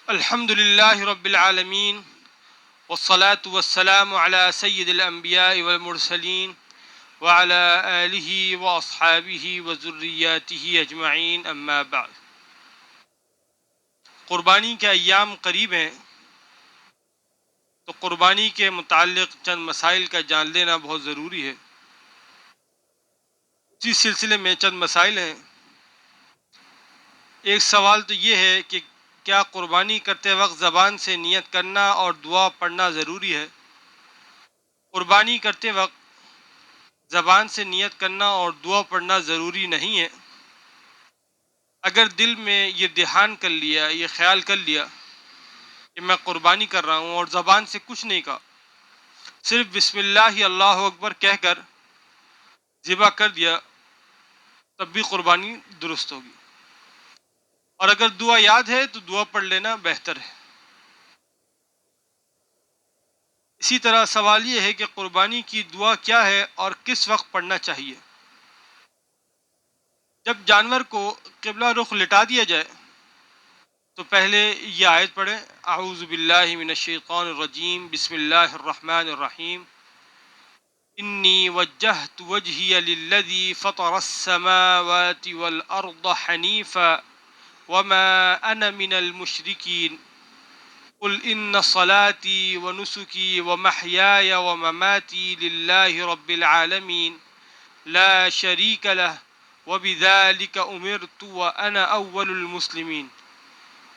الحمد للہ رب العالمین والصلاة والسلام علی سید الانبیاء والمرسلین وعلی آلہ واصحابہ وذریاتہ اجمعین اما بعد۔ قربانی کے ایام قریب ہیں، تو قربانی کے متعلق چند مسائل کا جان لینا بہت ضروری ہے۔ اسی سلسلے میں چند مسائل ہیں۔ ایک سوال تو یہ ہے کہ کیا قربانی کرتے وقت زبان سے نیت کرنا اور دعا پڑھنا ضروری ہے؟ قربانی کرتے وقت زبان سے نیت کرنا اور دعا پڑھنا ضروری نہیں ہے۔ اگر دل میں یہ دھیان کر لیا، یہ خیال کر لیا کہ میں قربانی کر رہا ہوں اور زبان سے کچھ نہیں کہا، صرف بسم اللہ اللہ اکبر کہہ کر ذبح کر دیا، تب بھی قربانی درست ہوگی۔ اور اگر دعا یاد ہے تو دعا پڑھ لینا بہتر ہے۔ اسی طرح سوال یہ ہے کہ قربانی کی دعا کیا ہے اور کس وقت پڑھنا چاہیے؟ جب جانور کو قبلہ رخ لٹا دیا جائے تو پہلے یہ آیت پڑھیں، اعوذ باللہ من الشیطان الرجیم، بسم اللہ الرحمن الرحیم، انی وجہت وجہی للذی فطر السماوات والارض حنیفا وما انا من المشرکین قل ان صلاتي ونسكي ومحياي ومماتي لله رب العالمين لا شريك له وبذلك امرت وانا اول المسلمین۔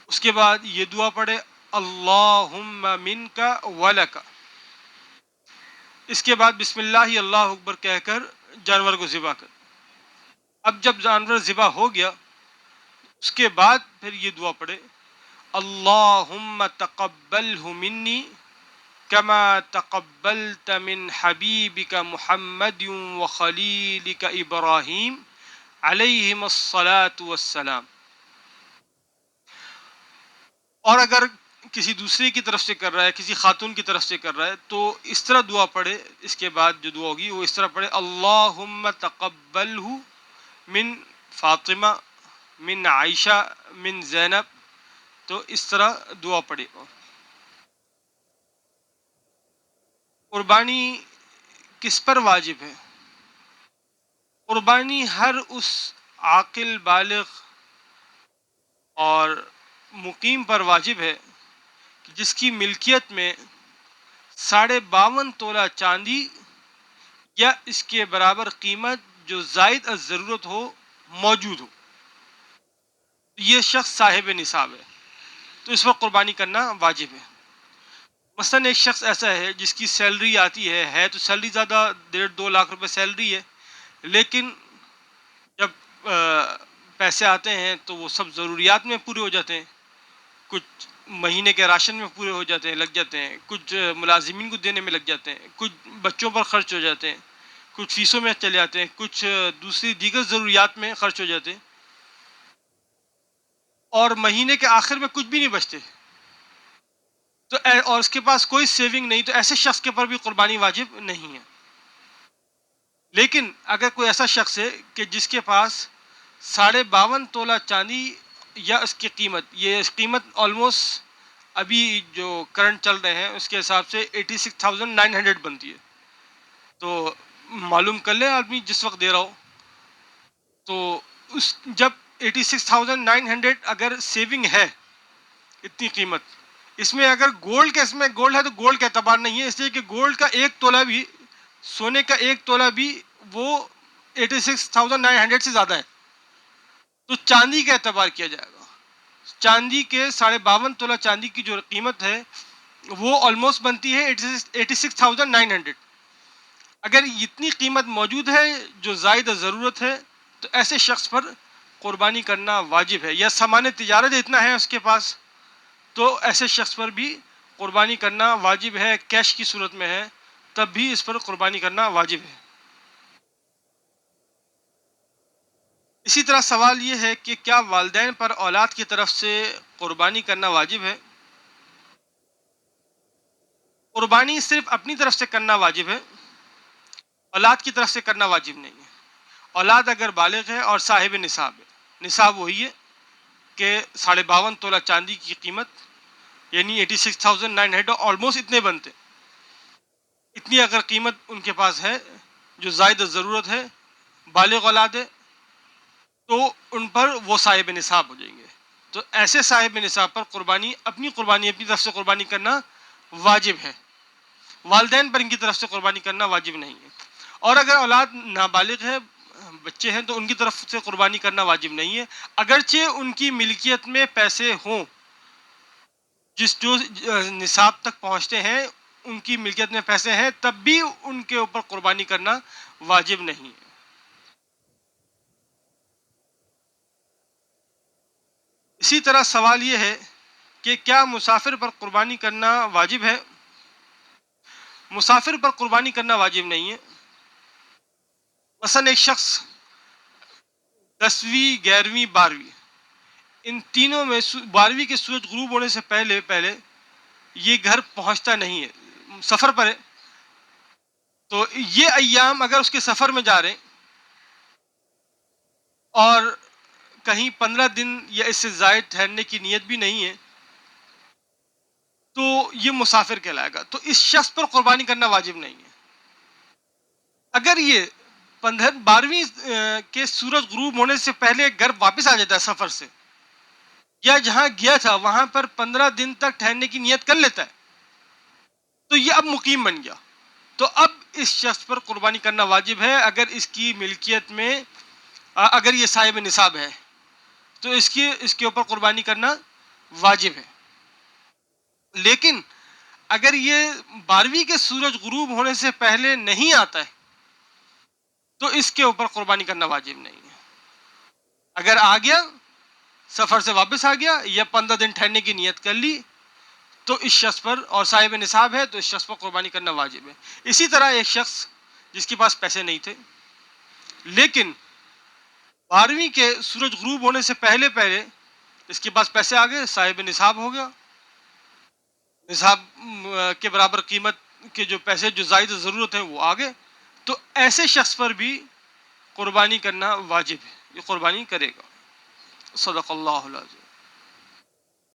اس کے بعد یہ دعا پڑھے، اللہم منک ولک۔ اس کے بعد بسم اللہ اللہ اکبر کہہ کر جانور کو ذبح کر۔ اب جب جانور ذبح ہو گیا، اس کے بعد پھر یہ دعا پڑھے، اللہم تقبلہ منی کما تقبلت من حبیبک محمد وخلیلک ابراہیم علیہم الصلاۃ والسلام۔ اور اگر کسی دوسرے کی طرف سے کر رہا ہے، کسی خاتون کی طرف سے کر رہا ہے، تو اس طرح دعا پڑھے۔ اس کے بعد جو دعا ہوگی وہ اس طرح پڑھے، اللہم تقبلہ من فاطمہ من عائشہ من زینب۔ تو اس طرح دعا پڑھے۔ قربانی کس پر واجب ہے؟ قربانی ہر اس عاقل بالغ اور مقیم پر واجب ہے کہ جس کی ملکیت میں 52.5 تولہ چاندی یا اس کے برابر قیمت جو زائد از ضرورت ہو موجود ہو، یہ شخص صاحب نصاب ہے، تو اس وقت قربانی کرنا واجب ہے۔ مثلا ایک شخص ایسا ہے جس کی سیلری آتی ہے تو سیلری زیادہ 1.5-2 لاکھ روپے سیلری ہے، لیکن جب پیسے آتے ہیں تو وہ سب ضروریات میں پورے ہو جاتے ہیں، کچھ مہینے کے راشن میں پورے ہو جاتے ہیں، لگ جاتے ہیں، کچھ ملازمین کو دینے میں لگ جاتے ہیں، کچھ بچوں پر خرچ ہو جاتے ہیں، کچھ فیسوں میں چلے جاتے ہیں، کچھ دوسری دیگر ضروریات میں خرچ ہو جاتے ہیں، اور مہینے کے آخر میں کچھ بھی نہیں بچتے، تو اور اس کے پاس کوئی سیونگ نہیں، تو ایسے شخص کے پر بھی قربانی واجب نہیں ہے۔ لیکن اگر کوئی ایسا شخص ہے کہ جس کے پاس 52.5 تولہ چاندی یا اس کی قیمت، یہ قیمت آلموسٹ ابھی جو کرنٹ چل رہے ہیں اس کے حساب سے 86,900 بنتی ہے، تو معلوم کر لیں آدمی جس وقت دے رہا ہو، تو اس جب 86,900 اگر سیونگ ہے اتنی قیمت، اس میں اگر گولڈ کے، اس میں گولڈ ہے تو گولڈ کا اعتبار نہیں ہے، اس لیے کہ گولڈ کا 1 تولہ بھی، سونے کا 1 تولہ بھی وہ 86,900 سے زیادہ ہے، تو چاندی کا اعتبار کیا جائے گا۔ چاندی کے 52.5 تولہ چاندی کی جو قیمت ہے وہ آلموسٹ بنتی ہے 86,900۔ اگر اتنی قیمت موجود ہے جو زائد ضرورت ہے تو ایسے شخص پر قربانی کرنا واجب ہے، یا سامان تجارت اتنا ہے اس کے پاس تو ایسے شخص پر بھی قربانی کرنا واجب ہے، کیش کی صورت میں ہے تب بھی اس پر قربانی کرنا واجب ہے۔ اسی طرح سوال یہ ہے کہ کیا والدین پر اولاد کی طرف سے قربانی کرنا واجب ہے؟ قربانی صرف اپنی طرف سے کرنا واجب ہے، اولاد کی طرف سے کرنا واجب نہیں ہے۔ اولاد اگر بالغ ہے اور صاحب نصاب ہے، نصاب وہی ہے کہ 52.5 تولہ چاندی کی قیمت یعنی 86,900 آلموسٹ اتنے بنتے. اتنی اگر قیمت ان کے پاس ہے جو زائد ضرورت ہے، بالغ اولاد ہے، تو ان پر وہ صاحب نصاب ہو جائیں گے. تو ایسے صاحب نصاب پر اپنی قربانی اپنی طرف سے قربانی کرنا واجب ہے. والدین پر ان کی طرف سے قربانی کرنا واجب نہیں ہے. اور اگر اولاد نابالغ ہے، بچے ہیں، تو ان کی طرف سے قربانی کرنا واجب نہیں ہے. اگرچہ ان کی ملکیت میں پیسے ہوں، جو نصاب تک پہنچتے ہیں ان کی ملکیت میں پیسے ہیں، تب بھی ان کے اوپر قربانی کرنا واجب نہیں ہے. اسی طرح سوال یہ ہے کہ کیا مسافر پر قربانی کرنا واجب ہے؟ مسافر پر قربانی کرنا واجب نہیں ہے. مثلا ایک شخص 10ویں، 11ویں، 12ویں، ان تینوں میں 12ویں کے سورج غروب ہونے سے پہلے پہلے یہ گھر پہنچتا نہیں ہے، سفر پر ہے. تو یہ ایام اگر اس کے سفر میں جا رہے ہیں اور کہیں 15 دن یا اس سے زائد ٹھہرنے کی نیت بھی نہیں ہے، تو یہ مسافر کہلائے گا. تو اس شخص پر قربانی کرنا واجب نہیں ہے. اگر یہ 12ویں کے سورج غروب ہونے سے پہلے گھر واپس آ جاتا ہے سفر سے، یا جہاں گیا تھا وہاں پر 15 دن تک ٹھہرنے کی نیت کر لیتا ہے، تو یہ اب مقیم بن گیا. تو اب اس شخص پر قربانی کرنا واجب ہے. اگر اس کی ملکیت میں اگر یہ صاحب نصاب ہے تو اس کے اوپر قربانی کرنا واجب ہے. لیکن اگر یہ 12ویں کے سورج غروب ہونے سے پہلے نہیں آتا ہے تو اس کے اوپر قربانی کرنا واجب نہیں ہے. اگر آ گیا، سفر سے واپس آ گیا، یا 15 دن ٹھہرنے کی نیت کر لی، تو اس شخص پر، اور صاحب نصاب ہے تو اس شخص پر قربانی کرنا واجب ہے. اسی طرح ایک شخص جس کے پاس پیسے نہیں تھے لیکن 12ویں کے سورج غروب ہونے سے پہلے پہلے اس کے پاس پیسے آ گئے، صاحب نصاب ہو گیا، نصاب کے برابر قیمت کے جو پیسے جو زائد ضرورت ہے وہ آ گئے، تو ایسے شخص پر بھی قربانی کرنا واجب ہے، یہ قربانی کرے گا. صدق اللہ العظیم.